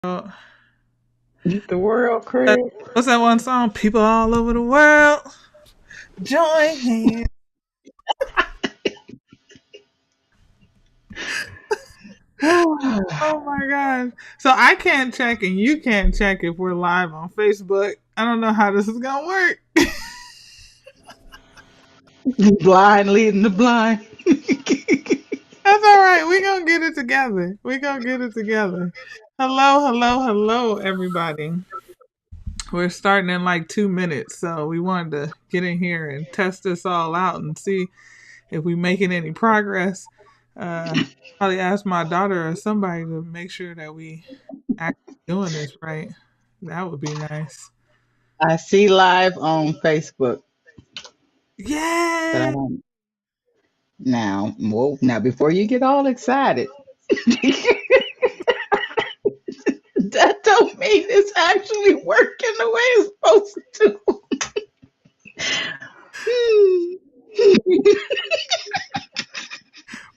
Oh, The world, Craig. what's that one song? People all over the world join hands. Oh my gosh. So I can't check and you can't check if we're live on Facebook. I don't know how this is going to work. Blind leading the blind. That's all right. We're going to get it together. We're going to get it together. Hello, hello, hello, everybody. We're starting in like 2 minutes. So we wanted to get in here and test this all out and see if we making any progress. Probably ask my daughter or somebody to make sure that we actually doing this right. That would be nice. I see live on Facebook, but I Yay! don't now. Whoa, now before you get all excited, that don't mean it's actually working the way it's supposed to. Hmm.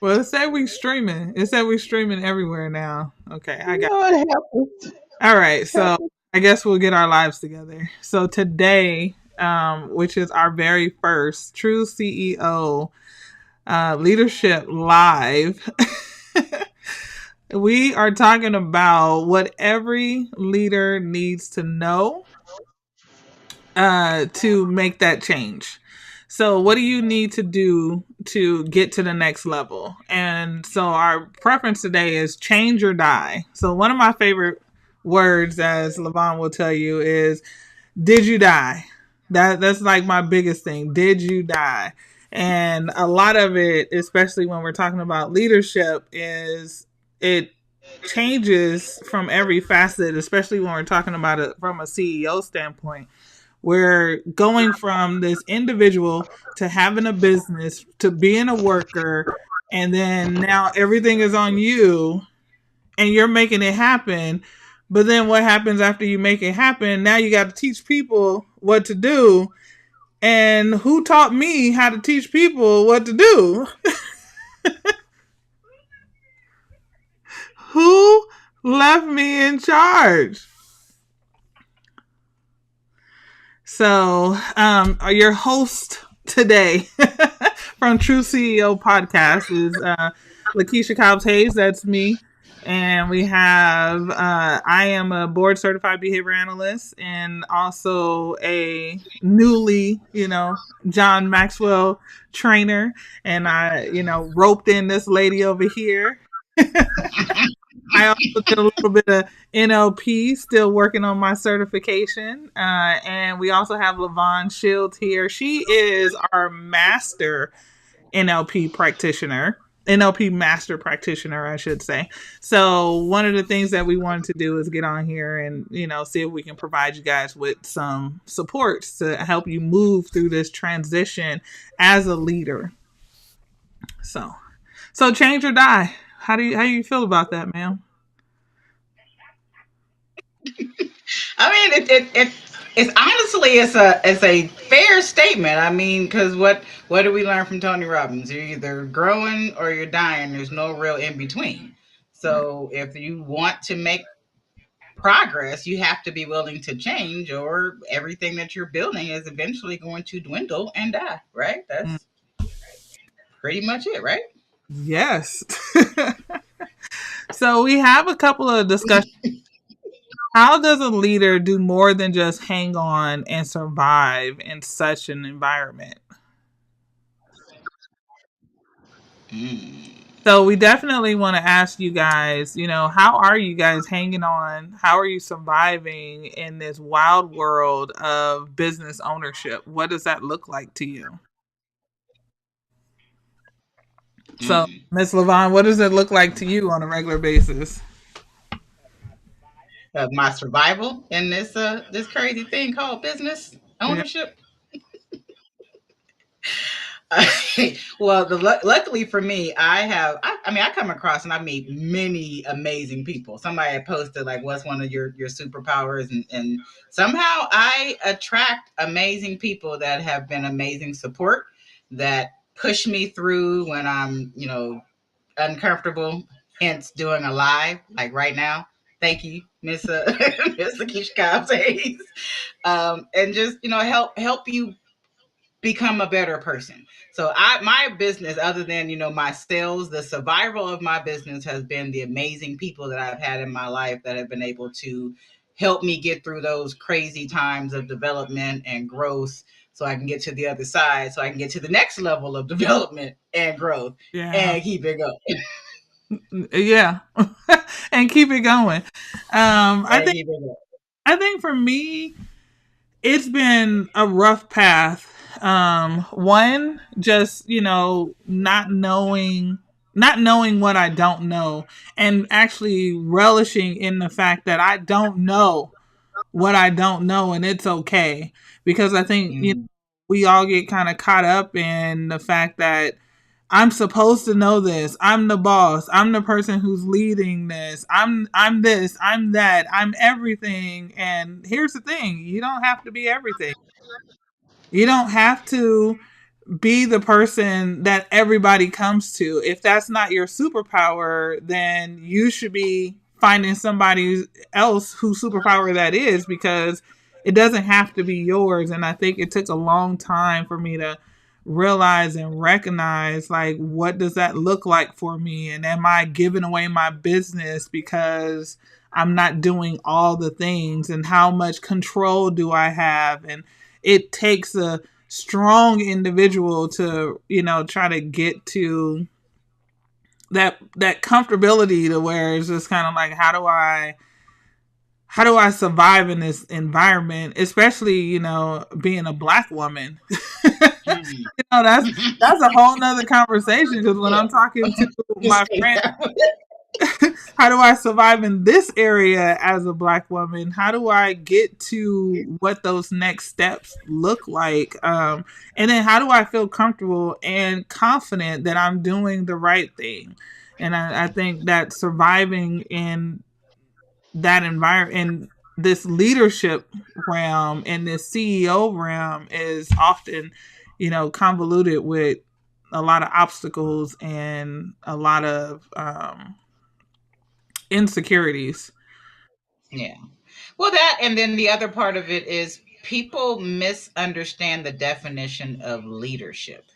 Well, it said we streaming. It said we streaming everywhere now. Okay, I got. Lord help us. All right, Help so us. I guess we'll get our lives together. So today, which is our very first True CEO Leadership Live, we are talking about what every leader needs to know to make that change. So, what do you need to do to get to the next level? And so, our preference today is change or die. So, one of my favorite words, as Levon will tell you, is "Did you die?" That's like my biggest thing. Did you die? And a lot of it, especially when we're talking about leadership, is it changes from every facet, especially when we're talking about it from a CEO standpoint. We're going from this individual to having a business to being a worker, and then now everything is on you and you're making it happen. But then what happens after you make it happen? Now you got to teach people what to do. And who taught me how to teach people what to do? Who left me in charge? So, your host today from True CEO Podcast is Lakeisha Cobbs Hayes. That's me. And we have, I am a board certified behavior analyst and also a newly, John Maxwell trainer. And I, roped in this lady over here. I also did a little bit of NLP, still working on my certification. And we also have Levon Shields here. She is our master NLP practitioner. NLP master practitioner, I should say. So one of the things that we wanted to do is get on here and see if we can provide you guys with some support to help you move through this transition as a leader. So, so change or die. How do you feel about that, ma'am? I mean, it's honestly it's a fair statement. I mean, because what do we learn from Tony Robbins? You're either growing or you're dying. There's no real in between. Right. So if you want to make progress, you have to be willing to change, or everything that you're building is eventually going to dwindle and die. Right? Mm. That's pretty much it, right? Yes. So we have a couple of discussions. How does a leader do more than just hang on and survive in such an environment? Mm. So we definitely want to ask you guys, how are you guys hanging on? How are you surviving in this wild world of business ownership? What does that look like to you? So, Mm. Miss Levon, what does it look like to you on a regular basis? Of my survival in this crazy thing called business Yeah. ownership. Well, luckily for me, I mean, I come across and I meet many amazing people. Somebody had posted like, "What's one of your superpowers?" And somehow I attract amazing people that have been amazing support, that push me through when I'm uncomfortable. Hence, doing a live like right now. Thank you, Miss Miss Lakeisha Cobbs Hayes. And just help you become a better person. So my business, other than my sales, the survival of my business has been the amazing people that I've had in my life that have been able to help me get through those crazy times of development and growth so I can get to the other side, so I can get to the next level of development and growth Yeah. and keep it going. Yeah. And keep it going. I And think keep it going. I think for me, it's been a rough path. One, just not knowing what I don't know, and actually relishing in the fact that I don't know what I don't know, and it's okay. Because I think Mm. we all get kind of caught up in the fact that I'm supposed to know this. I'm the boss. I'm the person who's leading this. I'm this. I'm that. I'm everything. And here's the thing, you don't have to be everything. You don't have to be the person that everybody comes to. If that's not your superpower, then you should be finding somebody else whose superpower that is, because it doesn't have to be yours. And I think it took a long time for me to realize and recognize, like, what does that look like for me? And am I giving away my business because I'm not doing all the things? And how much control do I have? And it takes a strong individual to try to get to that comfortability, to where it's just kind of like, how do I survive in this environment, especially being a black woman. Mm. That's a whole nother conversation, because when Yeah, I'm talking to just my stay friends, down. how do I survive in this area as a black woman? How do I get to what those next steps look like? And then how do I feel comfortable and confident that I'm doing the right thing? And I think that surviving in that environment, in this leadership realm, and this CEO realm, is often, convoluted with a lot of obstacles and a lot of insecurities. Yeah. Well, that, and then the other part of it is people misunderstand the definition of leadership.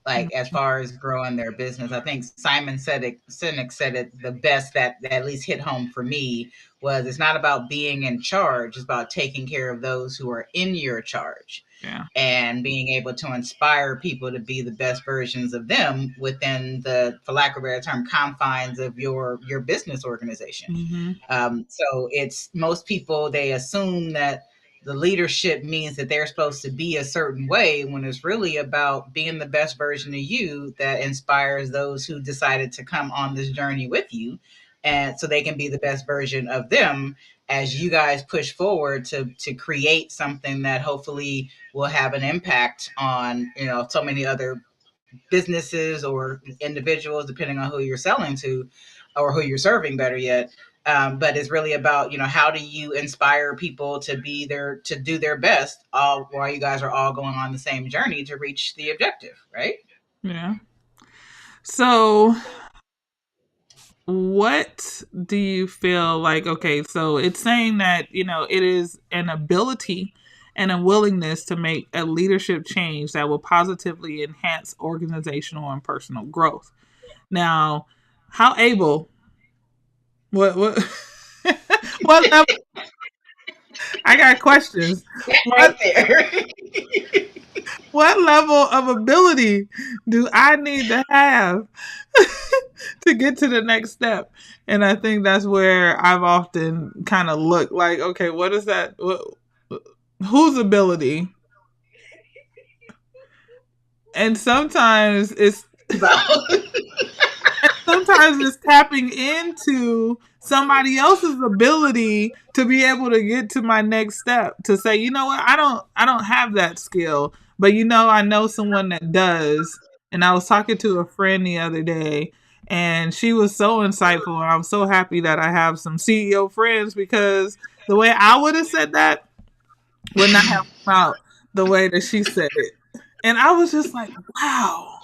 Like, as far as growing their business, I think Sinek said it the best, that at least hit home for me, was it's not about being in charge, it's about taking care of those who are in your charge, Yeah. and being able to inspire people to be the best versions of them within the, for lack of a better term, confines of your business organization. Mm-hmm. So it's, most people, they assume that the leadership means that they're supposed to be a certain way, when it's really about being the best version of you that inspires those who decided to come on this journey with you, and so they can be the best version of them as you guys push forward to create something that hopefully will have an impact on so many other businesses or individuals, depending on who you're selling to or who you're serving, better yet. But it's really about, how do you inspire people to be there, to do their best, all while you guys are all going on the same journey to reach the objective, right? Yeah. So, what do you feel like? Okay, so it's saying that, it is an ability and a willingness to make a leadership change that will positively enhance organizational and personal growth. Now, how able, what, what level, I got questions. Right What there. what level of ability do I need to have to get to the next step? And I think that's where I've often kind of looked like, okay, what is that? Whose ability? And sometimes it's tapping into somebody else's ability to be able to get to my next step, to say, what, I don't have that skill, but I know someone that does. And I was talking to a friend the other day, and she was so insightful, and I'm so happy that I have some CEO friends, because the way I would have said that would not have come out the way that she said it. And I was just like, wow.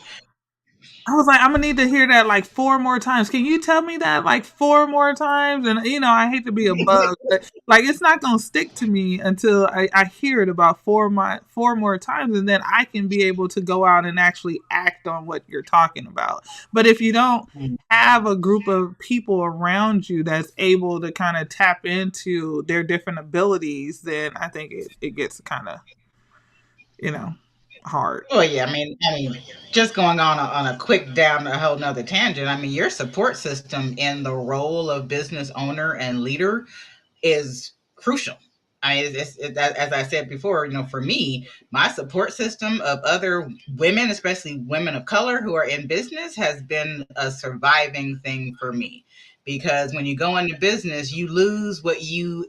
I was like, I'm gonna need to hear that like four more times. Can you tell me that like four more times? And I hate to be a bug, but like it's not gonna stick to me until I hear it about four more times, and then I can be able to go out and actually act on what you're talking about. But if you don't have a group of people around you that's able to kind of tap into their different abilities, then I think it gets kind of, you know, hard. Well, yeah, just going on a quick down a whole nother tangent. I mean, your support system in the role of business owner and leader is crucial. As I said before, for me, my support system of other women, especially women of color who are in business, has been a surviving thing for me. Because when you go into business, you lose what you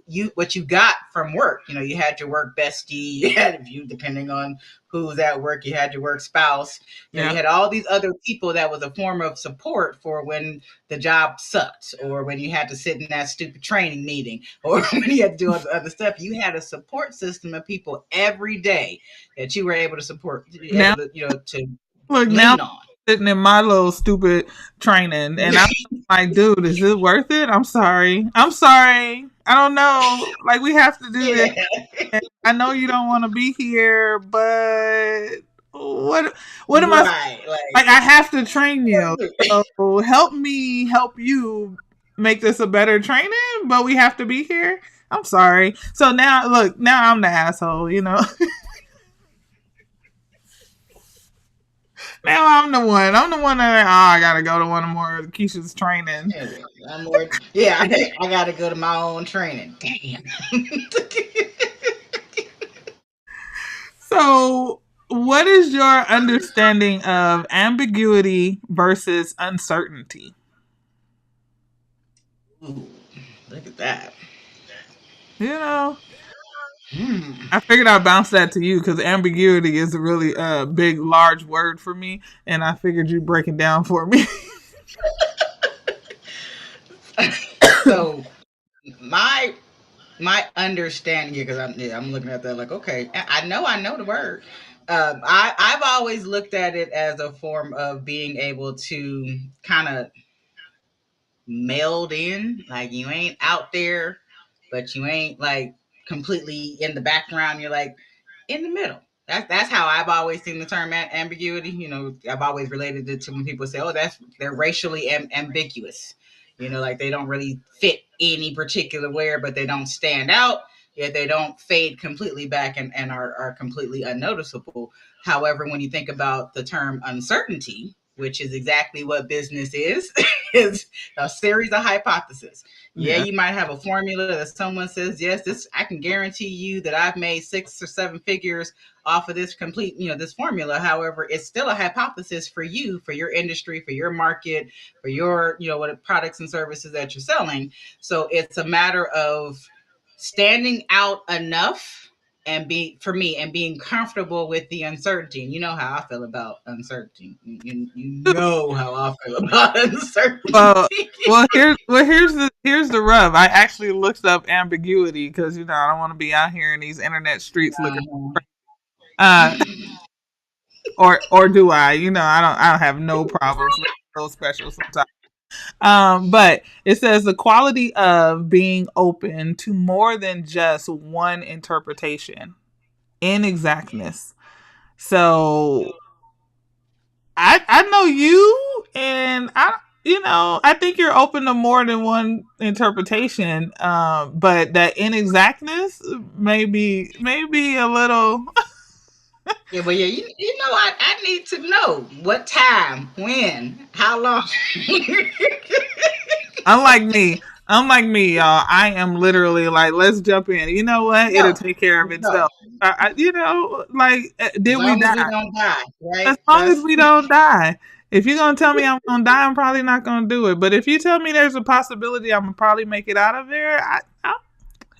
got from work. You had your work bestie, you had, if you depending on who was at work, you had your work spouse. You Yeah. had all these other people that was a form of support for when the job sucked, or when you had to sit in that stupid training meeting, or when you had to do all the other stuff. You had a support system of people every day that you were able to support, Now able to to look, now I'm lean on. sitting in my little stupid training, and I'm like, dude, is it worth it? I'm sorry. I'm sorry. I don't know. Like, we have to do this. Yeah, And I know you don't want to be here, but what? What am I right. like? I have to train you. So help me help you make this a better training. But we have to be here. I'm sorry. So now, look, now I'm the asshole. Now I'm the one. I'm the one that I gotta go to one of more Keisha's training. Yeah, I got to go to my own training. Damn. So, what is your understanding of ambiguity versus uncertainty? Ooh, look at that. You know, Hmm. I figured I'd bounce that to you because ambiguity is a really big, large word for me, and I figured you'd break it down for me. So my my understanding here, because I'm looking at that like, okay, I know the word. I've always looked at it as a form of being able to kind of meld in, like you ain't out there, but you ain't like completely in the background. You're like in the middle. That's how I've always seen the term ambiguity. I've always related it to when people say, "Oh, they're racially ambiguous." Like they don't really fit any particular where, but they don't stand out. Yet they don't fade completely back and are completely unnoticeable. However, when you think about the term uncertainty, which is exactly what business is a series of hypotheses. Yeah, Yeah. you might have a formula that someone says, yes, this I can guarantee you that I've made 6 or 7 figures off of this complete, this formula. However, it's still a hypothesis for you, for your industry, for your market, for your, what products and services that you're selling. So it's a matter of standing out enough and being comfortable with the uncertainty. And you know how I feel about uncertainty. You know how I feel about Well, uncertainty. here's the rub. I actually looked up ambiguity because I don't want to be out here in these internet streets looking. Uh, or do I? I don't have no problems. So special sometimes. But it says the quality of being open to more than just one interpretation, inexactness. So I know you, and I think you're open to more than one interpretation. But that inexactness maybe a little. Yeah, but yeah, I need to know what time, when, how long. Unlike me, y'all, I am literally like, let's jump in. You know what? It'll No, take care of no. itself. Like, As did we long as we die? don't die, As right? long as we don't die. If you're gonna tell me I'm gonna die, I'm probably not gonna do it. But if you tell me there's a possibility I'm gonna probably make it out of there,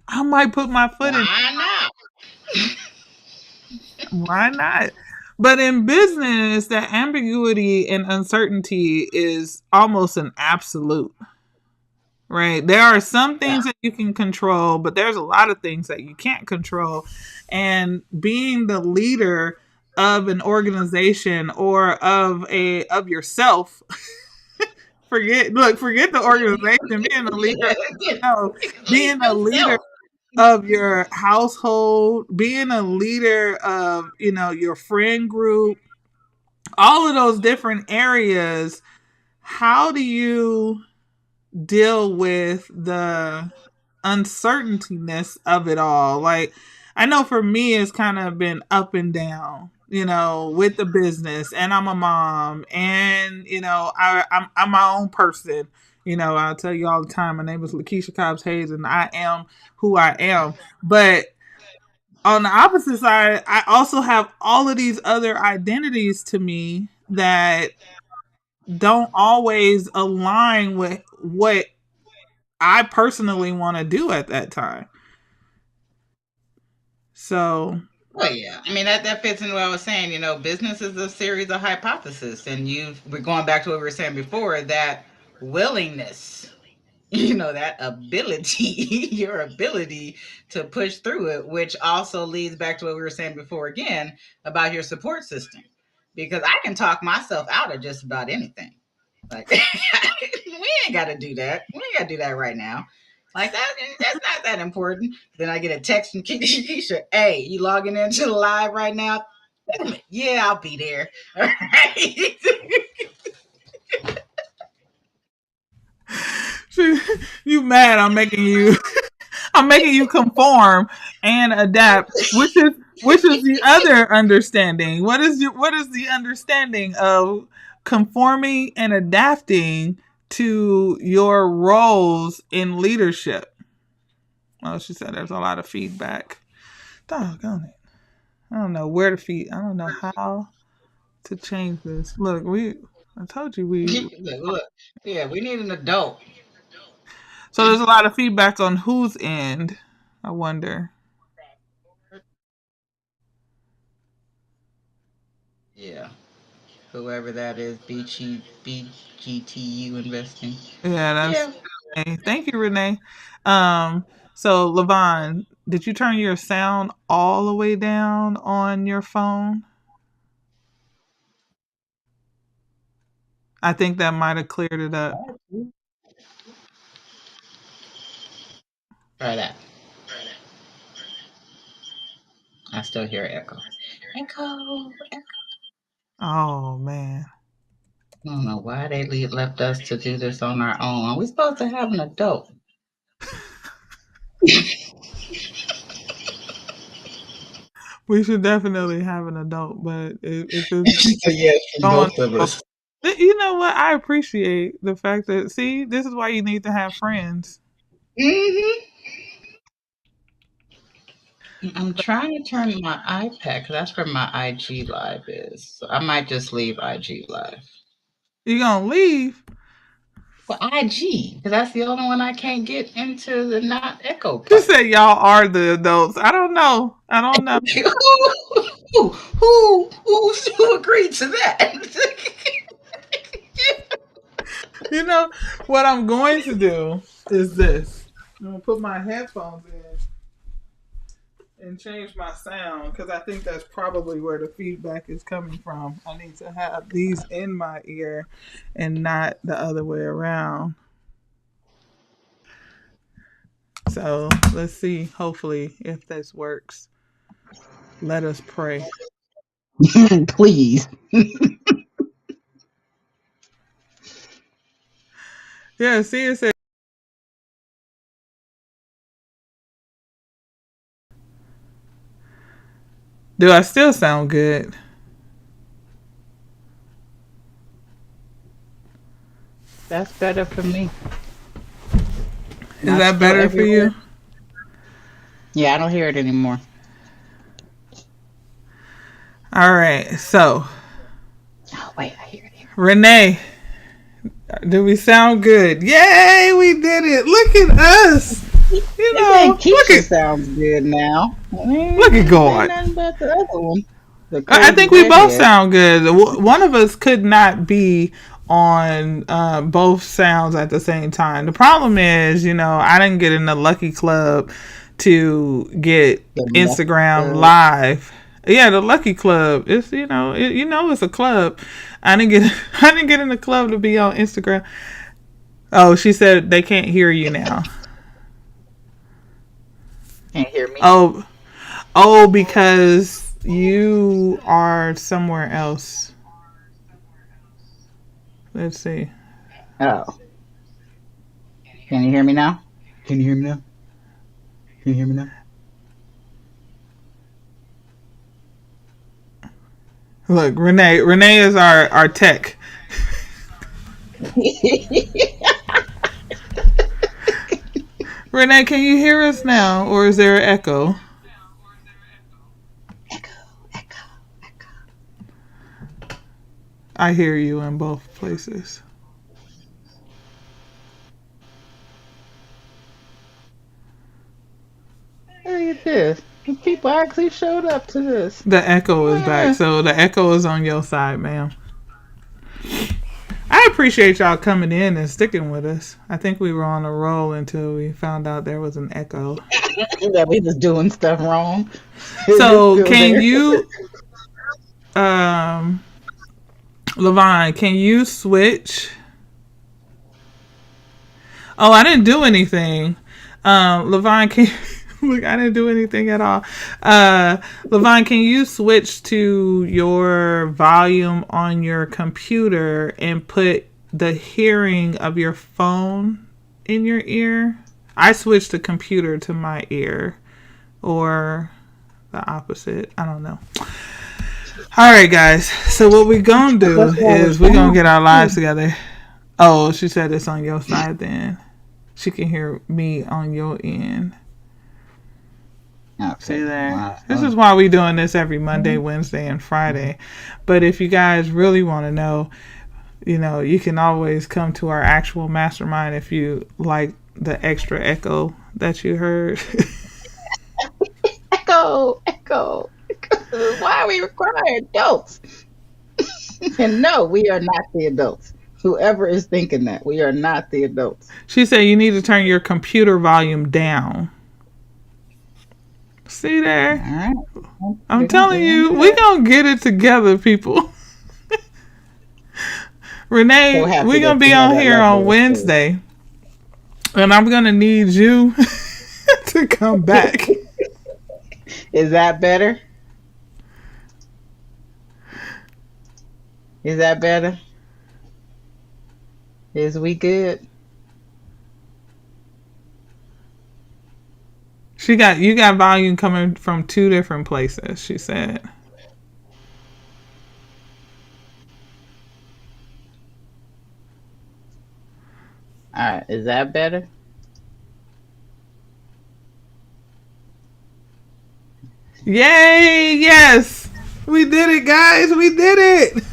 I might put my foot in. Why not? Why not? But in business, that ambiguity and uncertainty is almost an absolute. Right. There are some Yeah. things that you can control, but there's a lot of things that you can't control. And being the leader of an organization or of yourself. Forget the organization, being a leader of yourself, Lead being a leader yourself. of your household, being a leader of, your friend group, all of those different areas. How do you deal with the uncertaintiness of it all? Like, I know for me, it's kind of been up and down, with the business, and I'm a mom, and I'm my own person. I'll tell you all the time, my name is Lakeisha Cobbs Hayes, and I am who I am. But on the opposite side, I also have all of these other identities to me that don't always align with what I personally want to do at that time. So, Oh yeah, I mean that fits into what I was saying. Business is a series of hypotheses, and we're going back to what we were saying before. That willingness, that ability, your ability to push through it, which also leads back to what we were saying before again about your support system, because I can talk myself out of just about anything. Like we ain't got to do that. We ain't got to do that right now. Like that's not that important. Then I get a text from Keisha. Hey, you logging into the live right now? Yeah, I'll be there. All right. you mad? I'm making you conform and adapt, which is the other understanding. What is the understanding of conforming and adapting to your roles in leadership? Oh, she said there's a lot of feedback. Doggone it. I don't know where to feed. I don't know how to change this. Look, I told you Look, yeah, we need an adult. so there's a lot of feedback on whose end. I wonder. Yeah, whoever that is, BGTU investing. Yeah, that's Yeah. Renee. Thank you, Renee. Um, so Levon, did you turn your sound all the way down on your phone? I think that might have cleared it up. Try that. I still hear echo. Echo. Oh man. I don't know why they left us to do this on our own. Are we supposed to have an adult? We should definitely have an adult, but if it's So yes, from going, both of us. you know what? I appreciate the fact that, see, this is why you need to have friends. Hmm. I'm trying to turn my iPad because that's where my IG live is. So I might just leave IG live. You gonna leave? Well, IG because that's the only one I can't get into the not echo She part. said y'all are the adults. I don't know. I don't know. Who agreed to that? You know what I'm going to do is this. I'm gonna put my headphones in and change my sound because I think that's probably where the feedback is coming from. I need to have these in my ear and not the other way around. So let's see. Hopefully, if this works, let us pray. Please. Yeah, see, it said, do I still sound good? That's better for me. Is Not that still better for everywhere. you? Yeah, I don't hear it anymore. All right. So, Oh wait, I hear it here. Renee, do we sound good? Yay, we did it. Look at us. I think Look Keisha at sounds good now. look at Ain't say God. nothing about the other one, the I crazy think we both redhead. sound good. One of us could not be on both sounds at the same time. The problem is, I didn't get in the lucky club to get The Instagram method. live Yeah, the Lucky Club. It's it's a club. I didn't get I didn't get in the club to be on Instagram. Oh, she said they can't hear you now. Can't hear me. Oh, oh, because you are somewhere else. Let's see. Oh, can you hear me now? Can you hear me now? Can you hear me now? Look, Renee. Renee is our tech. Renee, can you hear us now, or is there an echo? Echo, echo, echo. I hear you in both places. Look at this. The people actually showed up to this. The echo is back, Yeah. so the echo is on your side, ma'am. I appreciate y'all coming in and sticking with us. I think we were on a roll until we found out there was an echo. That we was doing stuff wrong. It's So, still can there. you, um, Levine, can you switch? Oh, I didn't do anything. Levine, can look, I didn't do anything at all. Levine, can you switch to your volume on your computer and put the hearing of your phone in your ear? I switched the computer to my ear, or the opposite. I don't know. All right, guys. So what we gonna do What's wrong with is we gonna that? get our lives together. Oh, she said it's on your side then. She can hear me on your end. See Okay. there? Wow. This is why we doing this every Monday, Wednesday, and Friday. But if you guys really want to know, you can always come to our actual mastermind if you like the extra echo that you heard. Echo, echo. Why are we requiring adults? And no, we are not the adults. Whoever is thinking that, we are not the adults. She said you need to turn your computer volume down. See All there? right. I'm telling you, Do we that. gonna get it together, people. So Renee, happy we gonna that be you have on that here level on of respect. Wednesday, and I'm gonna need you to come back. Is that better? Is that better? Is we good? You got volume coming from two different places. She said. All right. Is that better? Yay! Yes, we did it, guys. We did it.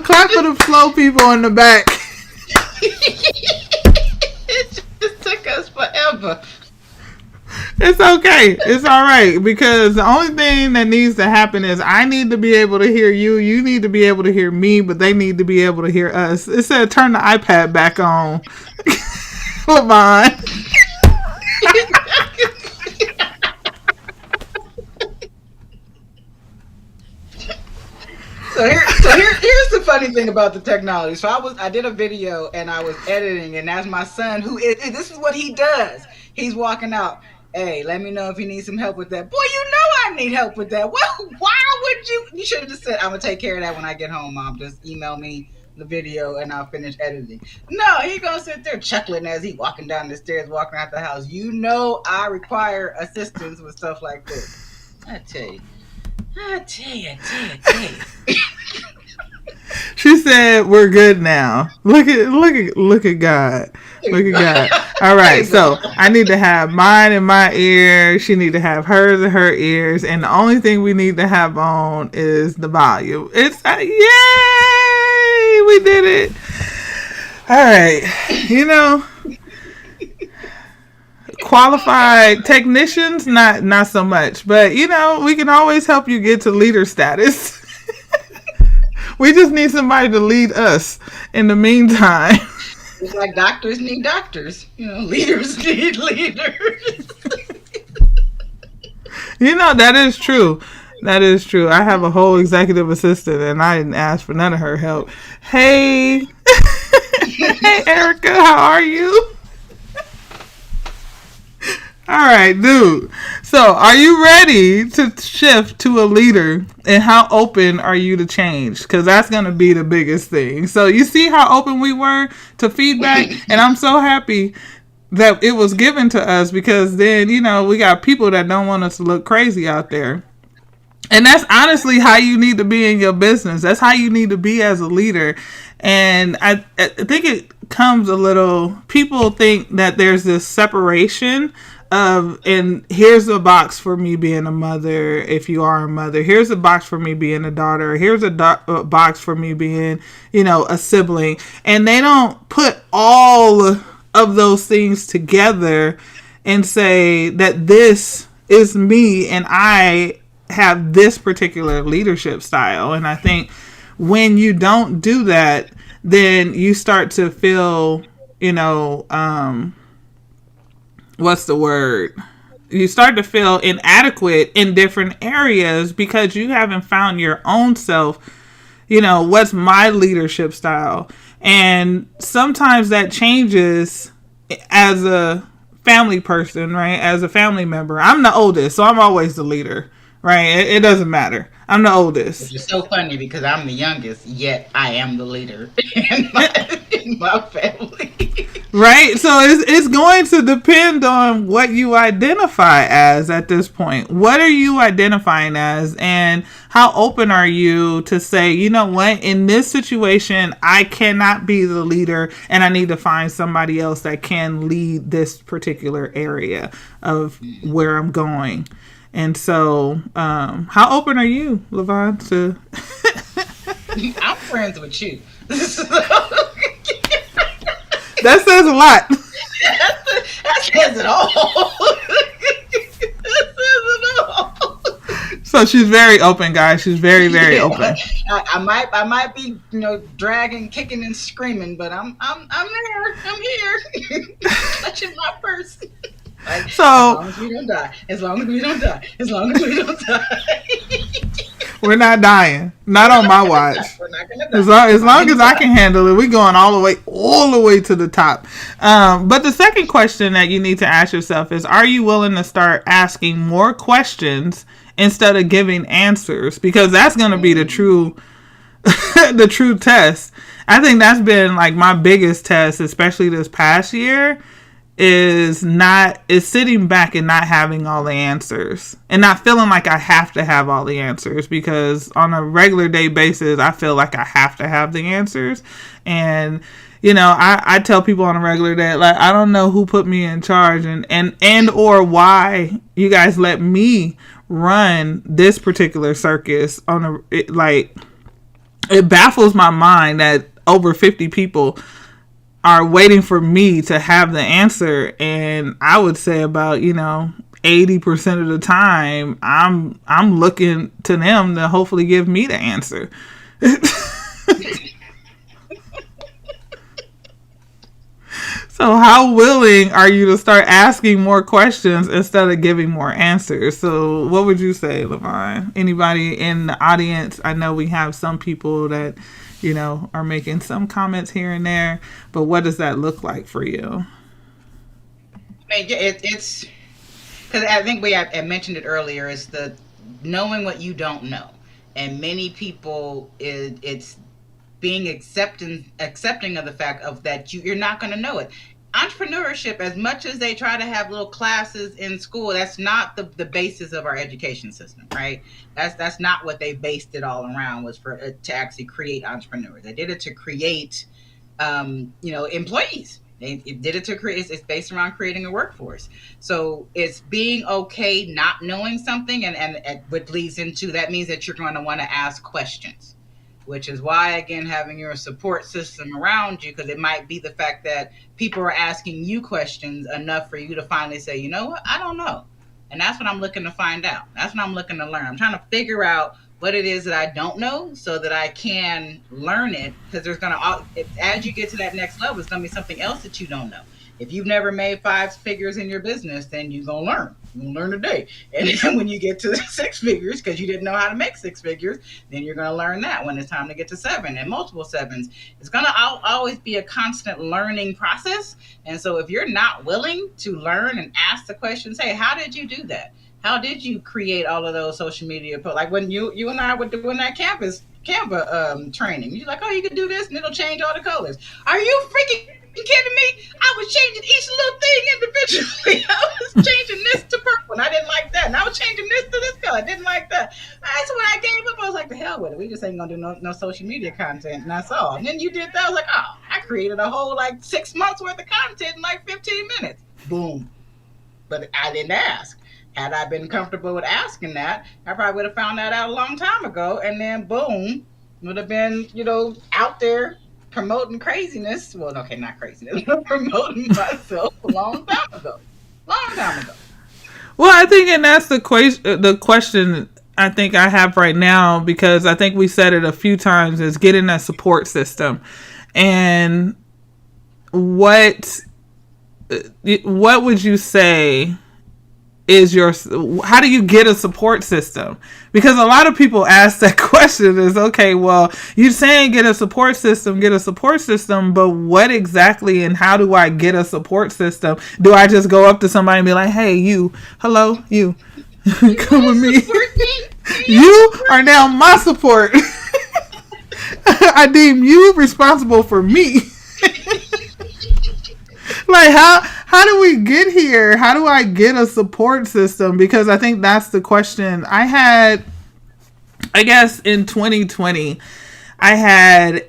Clap for the slow people in the back. It just took us forever. It's okay. It's all right because the only thing that needs to happen is I need to be able to hear you. You need to be able to hear me, but they need to be able to hear us. It said turn the iPad back on. Lavon. Here's the funny thing about the technology. So I did a video and I was editing, and that's my son this is what he does. He's walking out. Hey, let me know if you need some help with that. Boy, you know I need help with that. Well, why would you? You should have just said, I'm gonna take care of that when I get home, Mom. Just email me the video and I'll finish editing. No, he gonna sit there chuckling as he walking down the stairs, walking out the house. You know I require assistance with stuff like this. I tell you. I tell you. She said we're good now. Look at God. Look at God. All right, so I need to have mine in my ear. She need to have hers in her ears, and the only thing we need to have on is the volume. It's yay! We did it. All right, qualified technicians, not so much, but we can always help you get to leader status. We just need somebody to lead us in the meantime. It's like doctors need doctors. Leaders need leaders. That is true. That is true. I have a whole executive assistant and I didn't ask for none of her help. Hey, hey, Erica, how are you? All right, dude. So, are you ready to shift to a leader? And how open are you to change? Because that's going to be the biggest thing. So, you see how open we were to feedback? And I'm so happy that it was given to us because then, we got people that don't want us to look crazy out there. And that's honestly how you need to be in your business. That's how you need to be as a leader. And I think it comes a little, people think that there's this separation of, and here's a box for me being a mother, if you are a mother. Here's a box for me being a daughter. Here's a box for me being, a sibling. And they don't put all of those things together and say that this is me and I have this particular leadership style. And I think when you don't do that, then you start to feel, what's the word? You start to feel inadequate in different areas because you haven't found your own self. What's my leadership style? And sometimes that changes as a family person, right? As a family member. I'm the oldest, so I'm always the leader. Right? It doesn't matter. I'm the oldest. Which is so funny because I'm the youngest, yet I am the leader in my family. Right? So it's going to depend on what you identify as at this point. What are you identifying as? And how open are you to say, you know what, in this situation, I cannot be the leader and I need to find somebody else that can lead this particular area of where I'm going. And so, how open are you, Levon, to... I'm friends with you. That says a lot. That says it all. That says it all. So she's very open, guys. She's very, very open. I might be, dragging, kicking, and screaming, but I'm there. I'm here. Clutching my purse. Like, so, as long as we don't die. As long as we don't die. As long as we don't die. We're not dying. Not on my watch. We're not gonna die. As long as I can handle it, we're going all the way to the top. But the second question that you need to ask yourself is, are you willing to start asking more questions instead of giving answers? Because that's going to be the true the true test. I think that's been like my biggest test, especially this past year, is sitting back and not having all the answers and not feeling like I have to have all the answers, because on a regular day basis, I feel like I have to have the answers. And, I tell people on a regular day, like, I don't know who put me in charge and or why you guys let me run this particular circus it baffles my mind that over 50 people are waiting for me to have the answer. And I would say about, 80% of the time, I'm looking to them to hopefully give me the answer. So how willing are you to start asking more questions instead of giving more answers? So what would you say, Levon? Anybody in the audience? I know we have some people that, are making some comments here and there, but what does that look like for you? I mean, it's because I think I mentioned it earlier. It's the knowing what you don't know, and many people it's being accepting of the fact of that you're not going to know it. Entrepreneurship, as much as they try to have little classes in school, that's not the basis of our education system, right? That's not what they based it all around, was for to actually create entrepreneurs. They did it to create employees. They did it to create. It's based around creating a workforce. So it's being okay not knowing something, and what leads into that means that you're going to want to ask questions, which is why, again, having your support system around you, because it might be the fact that people are asking you questions enough for you to finally say, you know what, I don't know. And that's what I'm looking to find out. That's what I'm looking to learn. I'm trying to figure out what it is that I don't know so that I can learn it, because there's going to, as you get to that next level, it's going to be something else that you don't know. If you've never made five figures in your business, then you're gonna learn. You're gonna learn today. And then when you get to six figures, because you didn't know how to make six figures, then you're gonna learn that when it's time to get to seven and multiple sevens. It's gonna always be a constant learning process. And so if you're not willing to learn and ask the questions, hey, how did you do that? How did you create all of those social media posts? Like when you and I were doing that Canva training, you're like, oh, you can do this and it'll change all the colors. Are you freaking kidding me? I was changing each little thing individually. I was changing this to purple, and I didn't like that. And I was changing this to this color. I didn't like that. That's when I gave up. I was like, the hell with it. We just ain't gonna do no social media content, and that's all. And then you did that. I was like, oh, I created a whole like 6 months worth of content in like 15 minutes. Boom. But I didn't ask. Had I been comfortable with asking that, I probably would have found that out a long time ago. And then boom, would have been, out there promoting craziness. Well, okay, not craziness, but promoting myself a long time ago. Long time ago. Well, I think, and that's the question I think I have right now, because I think we said it a few times, is getting a support system. And what would you say is how do you get a support system? Because a lot of people ask that question is, okay, well, you're saying get a support system, but what exactly and how do I get a support system? Do I just go up to somebody and be like, hey, hello, you come with me. You are now my support. I deem you responsible for me. Like, how do we get here? How do I get a support system? Because I think that's the question. I had, I guess in 2020, I had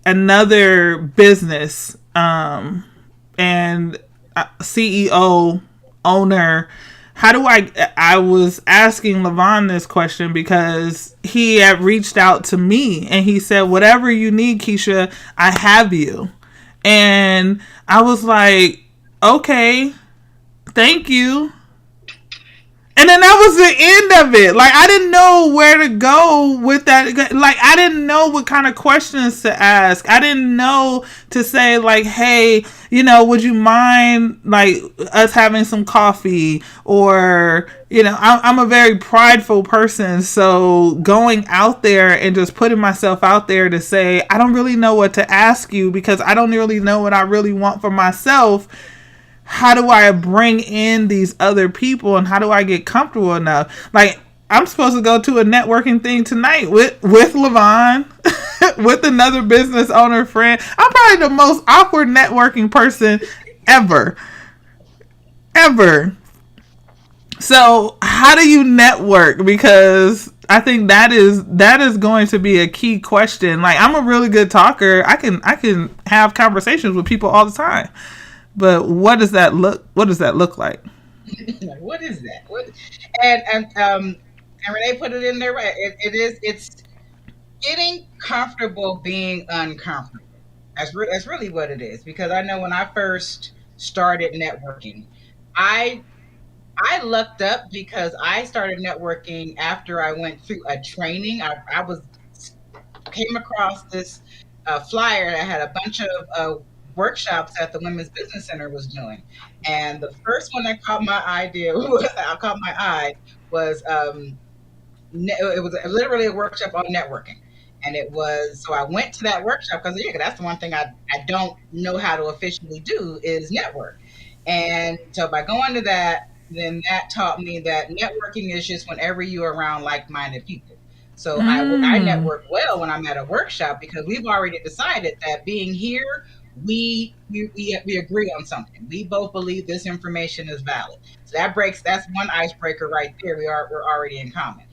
another business and CEO, owner. How do I was asking Levon this question because he had reached out to me and he said, whatever you need, Keisha, I have you. And I was like, okay, thank you. And then that was the end of it. Like, I didn't know where to go with that. Like, I didn't know what kind of questions to ask. I didn't know to say, like, hey, would you mind, like, us having some coffee? Or, I'm a very prideful person. So going out there and just putting myself out there to say, I don't really know what to ask you because I don't really know what I really want for myself. How do I bring in these other people and how do I get comfortable enough? Like, I'm supposed to go to a networking thing tonight with Levon, with another business owner friend. I'm probably the most awkward networking person ever. So how do you network? Because I think that is going to be a key question. Like, I'm a really good talker. I can have conversations with people all the time. But what does that look like? What is that? And Renee put it in there right. It's getting comfortable being uncomfortable. That's really what it is. Because I know when I first started networking, I lucked up because I started networking after I went through a training. I came across this flyer that had a bunch of workshops that the Women's Business Center was doing, and the first one that caught my eye was it was literally a workshop on networking. And it was, so I went to that workshop because that's the one thing I don't know how to officially do is network. And so by going to that, then that taught me that networking is just whenever you're around like-minded people. So I network well when I'm at a workshop because we've already decided that being here, we agree on something. We both believe this information is valid. So that's one icebreaker right there. We're already in common.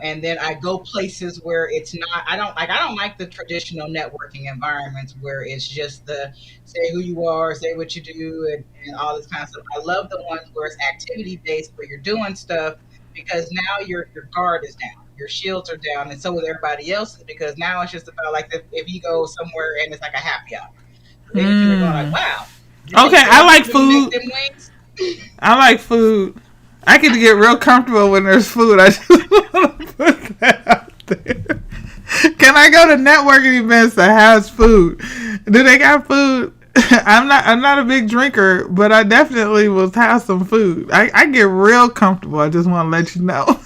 And then I go places where it's not. I don't like the traditional networking environments where it's just the say who you are, say what you do, and all this kind of stuff. I love the ones where it's activity based, where you're doing stuff because now your guard is down, your shields are down, and so is everybody else's because now it's just about like if you go somewhere and it's like a happy hour. Then you're going like, wow. Okay, I like food. I like food. I get to get real comfortable when there's food. I just want to put that out there. Can I go to networking events that has food? Do they got food? I'm not a big drinker, but I definitely will have some food. I get real comfortable. I just want to let you know.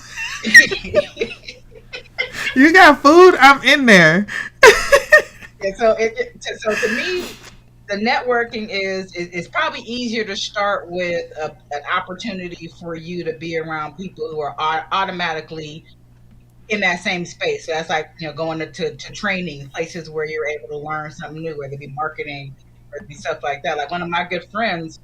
You got food, I'm in there. And so to me, the networking is probably easier to start with an opportunity for you to be around people who are automatically in that same space. So that's like, going to training places where you're able to learn something new, whether it be marketing or it be stuff like that. Like one of my good friends,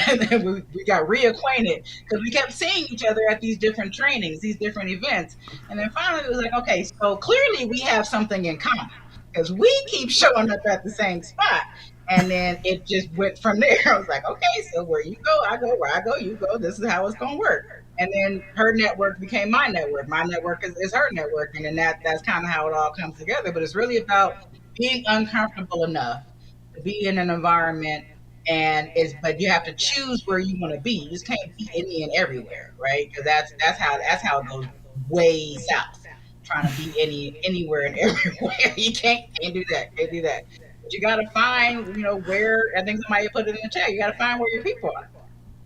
and then we got reacquainted because we kept seeing each other at these different trainings, these different events. And then finally it was like, okay, so clearly we have something in common because we keep showing up at the same spot. And then it just went from there. I was like, okay, so where you go, I go. Where I go, you go. This is how it's going to work. And then her network became my network. My network is her network. And then that's kind of how it all comes together. But it's really about being uncomfortable enough to be in an environment, but you have to choose where you want to be. You just can't be any and everywhere, right? Because that's how it goes way south. Trying to be anywhere and everywhere, you can't do that. Can't do that. But you got to find, where. I think somebody put it in the chat. You got to find where your people are.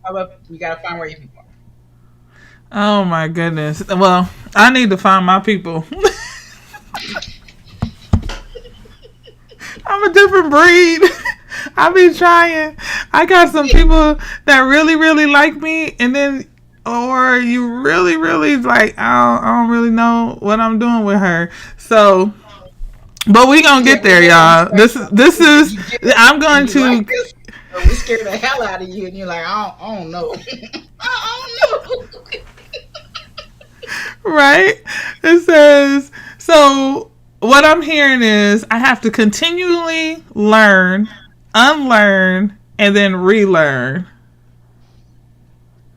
How about you got to find where your people are? Oh my goodness. Well, I need to find my people. I'm a different breed. I be trying. I got some people that really, really like me, and then, or you really, really like, I don't really know what I'm doing with her. So, but we gonna get there, y'all. This is. I'm going to. Like this, we scared the hell out of you, and you're like, I don't know. I don't know. Right? It says, so what I'm hearing is I have to continually learn, unlearn, and then relearn.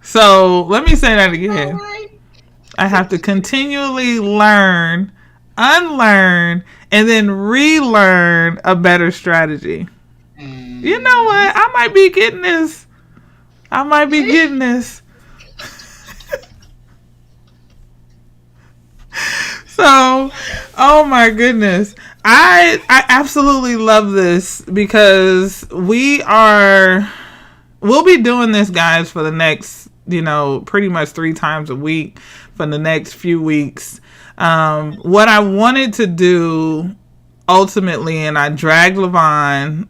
So let me say that again. Right. I have to continually learn, unlearn, and then relearn a better strategy. You know what? I might be getting this. I might be getting this. So, oh my goodness. I absolutely love this because we'll be doing this, guys, for the next, pretty much 3 times a week for the next few weeks. What I wanted to do ultimately, and I dragged Levon,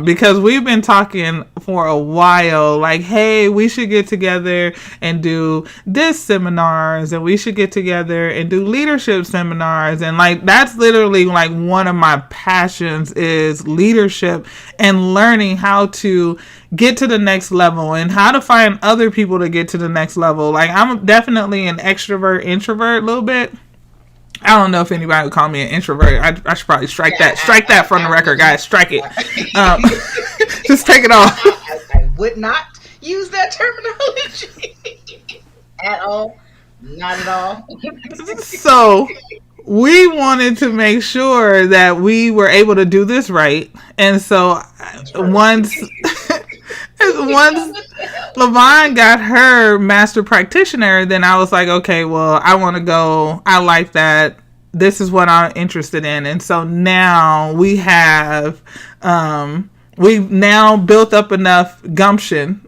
because we've been talking for a while, like, hey, we should get together and do this seminars, and we should get together and do leadership seminars. And like, that's literally like one of my passions is leadership and learning how to get to the next level and how to find other people to get to the next level. Like, I'm definitely an extrovert, introvert a little bit. I don't know if anybody would call me an introvert. I should probably strike that from the record, guys. Strike it. Just take it off. I would not use that terminology at all. Not at all. So we wanted to make sure that we were able to do this right. And so once Levon got her master practitioner, then I was like, okay, well, I want to go. I like that. This is what I'm interested in. And so now we've now built up enough gumption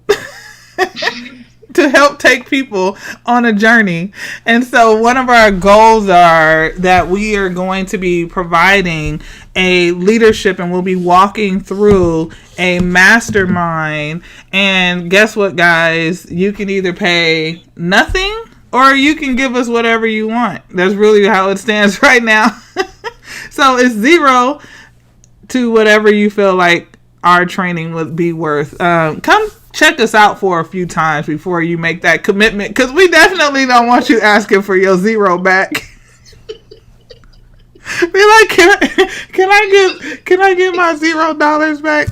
to help take people on a journey. And so one of our goals are that we are going to be providing a leadership, and we'll be walking through a mastermind. And guess what, guys? You can either pay nothing or you can give us whatever you want. That's really how it stands right now. So it's 0 to whatever you feel like our training would be worth. Come check us out for a few times before you make that commitment, because we definitely don't want you asking for your 0 back. Be like, can I get my $0 back?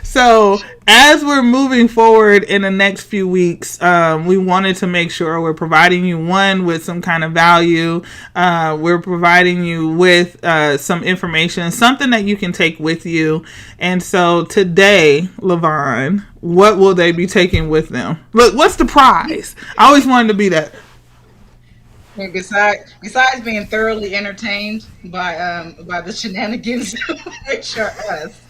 So as we're moving forward in the next few weeks, we wanted to make sure we're providing you with some kind of value. We're providing you with some information, something that you can take with you. And so today, Levon, what will they be taking with them? Look, what's the prize? I always wanted to be that. mean, besides being thoroughly entertained by the shenanigans, which are us,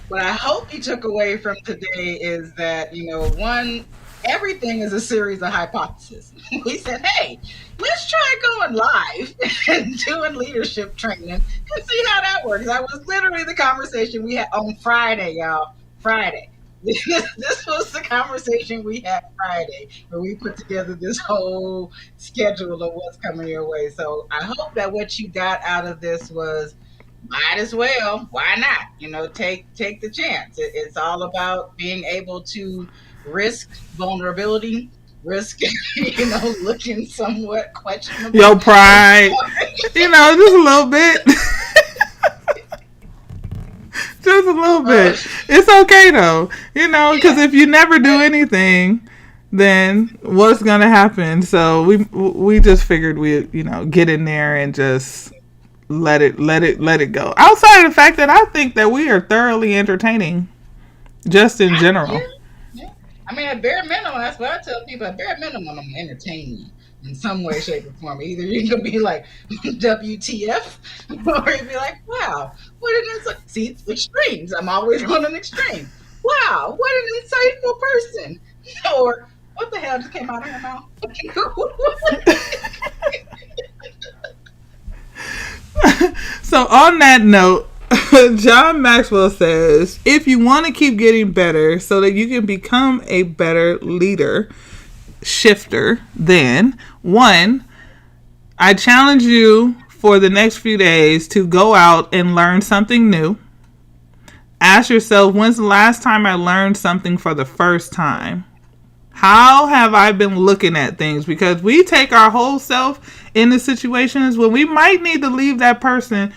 what I hope you took away from today is that, one, everything is a series of hypotheses. We said, hey, let's try going live and doing leadership training and see how that works. That was literally the conversation we had on Friday, y'all. Friday. This was the conversation we had Friday, where we put together this whole schedule of what's coming your way. So I hope that what you got out of this was, might as well, why not, take the chance. It's all about being able to risk vulnerability, risk looking somewhat questionable. Your pride, just a little bit. Just a little uh, bit. It's okay though, because if you never do anything, then what's gonna happen? So we just figured we get in there and just let it go. Outside of the fact that I think that we are thoroughly entertaining, just in yeah, general. yeah. I mean, at bare minimum, that's what I tell people. At bare minimum, I'm entertaining you in some way, shape, or form. Either you can be like, WTF, or you'd be like, wow, what an insight. See, it's extremes. I'm always on an extreme. Wow, what an insightful person. Or, what the hell just came out of her mouth? So on that note, John Maxwell says, if you want to keep getting better so that you can become a better leader, shifter, then one, I challenge you for the next few days to go out and learn something new. Ask yourself, when's the last time I learned something for the first time? How have I been looking at things? Because we take our whole self into situations when we might need to leave that person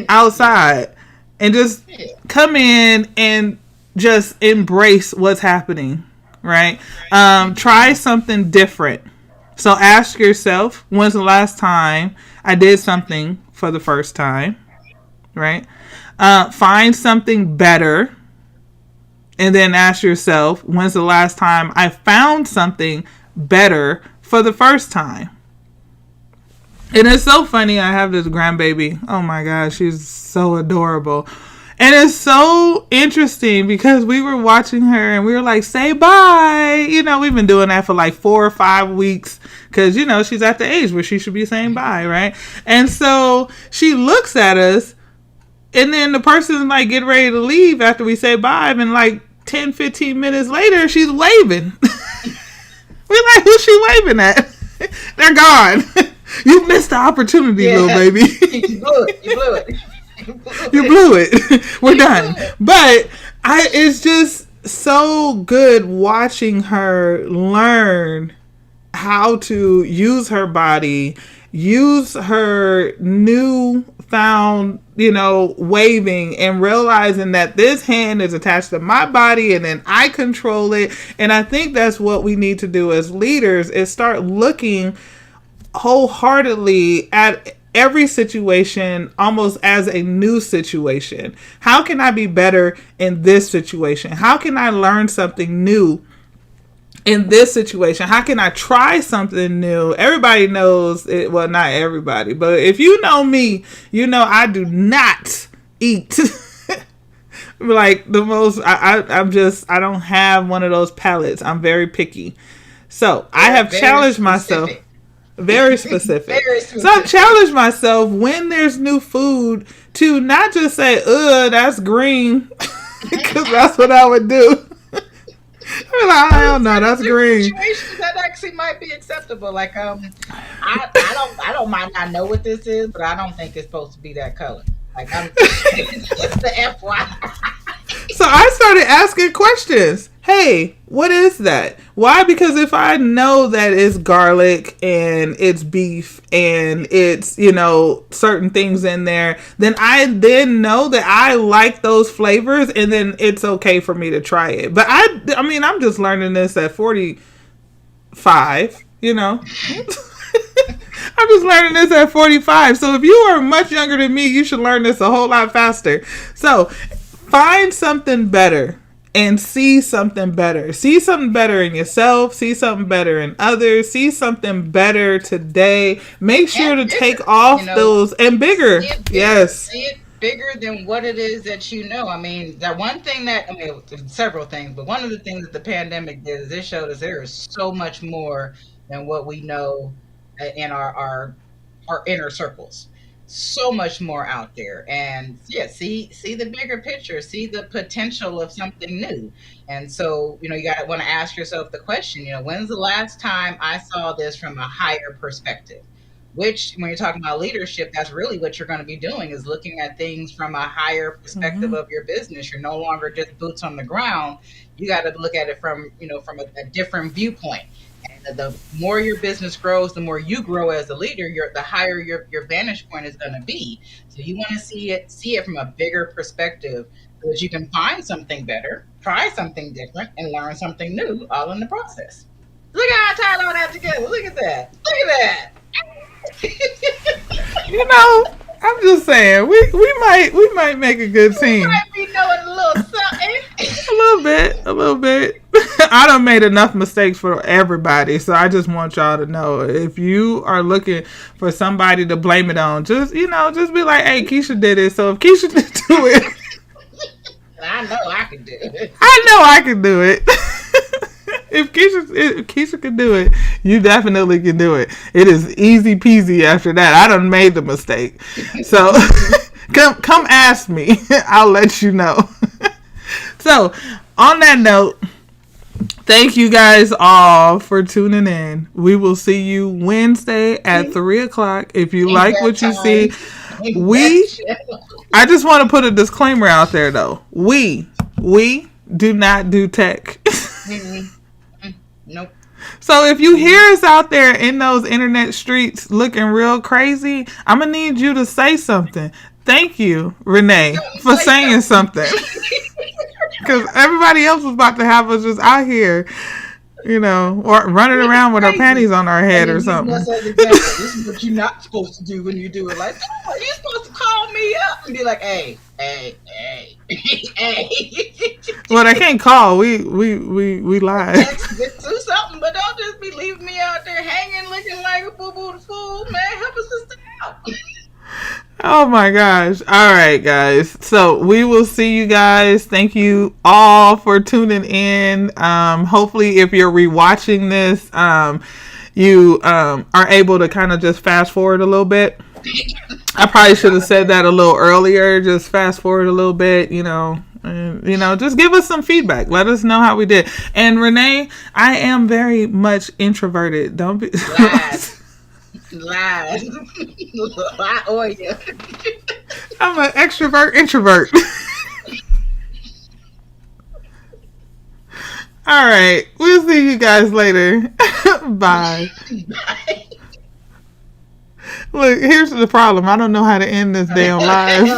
outside and just Yeah. come in and just embrace what's happening, right? Try something different. So ask yourself, when's the last time I did something for the first time, right? Find something better. And then ask yourself, when's the last time I found something better for the first time? And it's so funny. I have this grandbaby. Oh my gosh, she's so adorable. And it's so interesting because we were watching her and we were like, say bye. We've been doing that for like 4 or 5 weeks because, she's at the age where she should be saying bye, right? And so she looks at us and then the person's like getting ready to leave after we say bye. And like 10, 15 minutes later, she's waving. We're like, who's she waving at? They're gone. You missed the opportunity, Yeah. little baby. You blew it. You blew it. You blew it. We're done. But it's just so good watching her learn how to use her body, use her newfound, waving and realizing that this hand is attached to my body and then I control it. And I think that's what we need to do as leaders is start looking wholeheartedly at every situation almost as a new situation. How can I be better in this situation? How can I learn something new in this situation? How can I try something new? Everybody knows it. Well, not everybody, but if you know me, I do not eat like the most. I don't have one of those palates. I'm very picky. So I have Very challenged myself. specific. Very specific. Very So I've specific. challenged myself when there's new food to not just say, ugh, that's green. Because that's what I would do. I'm like, hell no, that's green. Situations that actually might be acceptable. Like I don't mind. I know what this is, but I don't think it's supposed to be that color. Like it's the FY. So I started asking questions. Hey, what is that? Why? Because if I know that it's garlic and it's beef and it's, certain things in there, then I then know that I like those flavors and then it's okay for me to try it. But I mean, I'm just learning this at 45, I'm just learning this at 45. So if you are much younger than me, you should learn this a whole lot faster. So find something better and see something better. See something better in yourself. See something better in others. See something better today. Make sure And to bigger, take you off know, those and bigger. see it bigger, Yes. see it bigger than what it is that you know. I mean, that one thing that, I mean, several things, but one of the things that the pandemic did is it showed us there is so much more than what we know in our inner circles. So much more out there, and yeah, see the bigger picture, see the potential of something new. And so, you know, you got to want to ask yourself the question, you know, when's the last time I saw this from a higher perspective? Which, when you're talking about leadership, that's really what you're going to be doing, is looking at things from a higher perspective Mm-hmm. of your business. You're no longer just boots on the ground. You got to look at it from, you know, from a different viewpoint. And the more your business grows, the more you grow as a leader, the higher your vantage point is going to be. So you want to see it from a bigger perspective, so that you can find something better, try something different, and learn something new all in the process. Look how I tied all that together. Look at that. Look at that. You know, I'm just saying we might make a good team. Might be knowing a little something. A little bit, a little bit. I done made enough mistakes for everybody, so I just want y'all to know, if you are looking for somebody to blame it on, just be like, hey, Keisha did it. So if Keisha did do it, I know I can do it. I know I can do it. If Keisha can do it, you definitely can do it. It is easy peasy after that. I done made the mistake. So come ask me. I'll let you know. So on that note, thank you guys all for tuning in. We will see you Wednesday at 3:00. If you like what you see, I just want to put a disclaimer out there though. We do not do tech. Nope. So if you hear us out there in those internet streets looking real crazy, I'm going to need you to say something. Thank you, Renee, for saying something. Because everybody else was about to have us just out here, or running around with our panties on our head or something. Us as example. This is what you're not supposed to do when you do it. Like, oh, you're supposed to call me up and be like, hey, hey. Well, they can't call. We live. Do something, but don't just be leaving me out there hanging, looking like a boo-boo the fool, man. Help us to stay out. Oh my gosh. All right, guys. So we will see you guys. Thank you all for tuning in. Hopefully, if you're rewatching this, you are able to kind of just fast forward a little bit. I probably should have said that a little earlier. Just fast forward a little bit, just give us some feedback. Let us know how we did. And Renee, I am very much introverted. Don't be... Lies. Lie or you. I'm an extrovert introvert. All right. We'll see you guys later. Bye. Bye. Look, here's the problem. I don't know how to end this damn live.